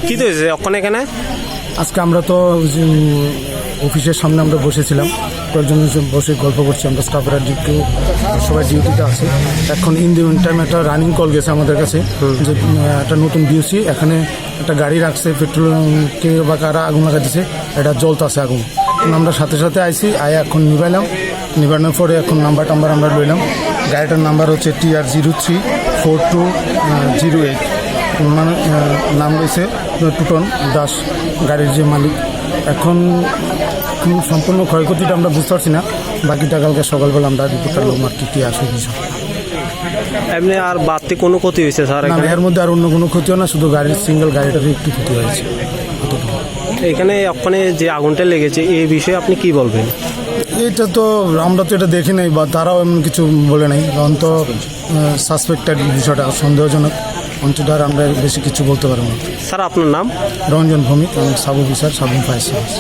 কি তো হয়েছে ওখানে এখানে? আজকে আমরা তো অফিসের সামনে আমরা বসেছিলাম, কয়েকজন বসে গল্প করছি আমরা স্টাফেরা, ডিউটি সবাই ডিউটিতে আছে। এখন ইন দি টাইম একটা রানিং কল গেছে আমাদের কাছে যে একটা নতুন বিওসি এখানে একটা গাড়ি রাখছে, পেট্রোল কে বা কারা আগুন লাগা দিছে, এটা জ্বলতাছে আগুন। আমরা সাথে সাথে আইসি, আয়া এখন নিবানোর পরে এখন নাম্বার আমরা লইলাম। গাড়িটার নাম্বার হচ্ছে TR034208, মানে নাম রয়েছে টুটন দাস গাড়ির যে মালিক। এখন সম্পূর্ণ ক্ষয়ক্ষতিটা আমরা বুঝতে পারছি না, বাকিটা কালকে সকালবেলা আমরা রিপোর্টার লোক মার্কেটে আসে বিষয়। এমনি আর বাড়তি কোনো ক্ষতি হয়েছে স্যার? এর মধ্যে আর অন্য কোনো ক্ষতিও না, শুধু গাড়ির সিঙ্গেল গাড়িটারই একটু ক্ষতি হয়েছে। এখানে ওখানে যে আগুনটা লেগেছে এই বিষয়ে আপনি কি বলবেন? এটা তো আমরা তো এটা দেখি নাই বা তারাও এমন কিছু বলে নাই, কারণ তো সাসপেক্টেড বিষয়টা সন্দেহজনক, অঞ্চলটা আর আমরা বেশি কিছু বলতে পারবো না। স্যার আপনার নাম? Ranjan Bhowmik, sub officer, sub fire service.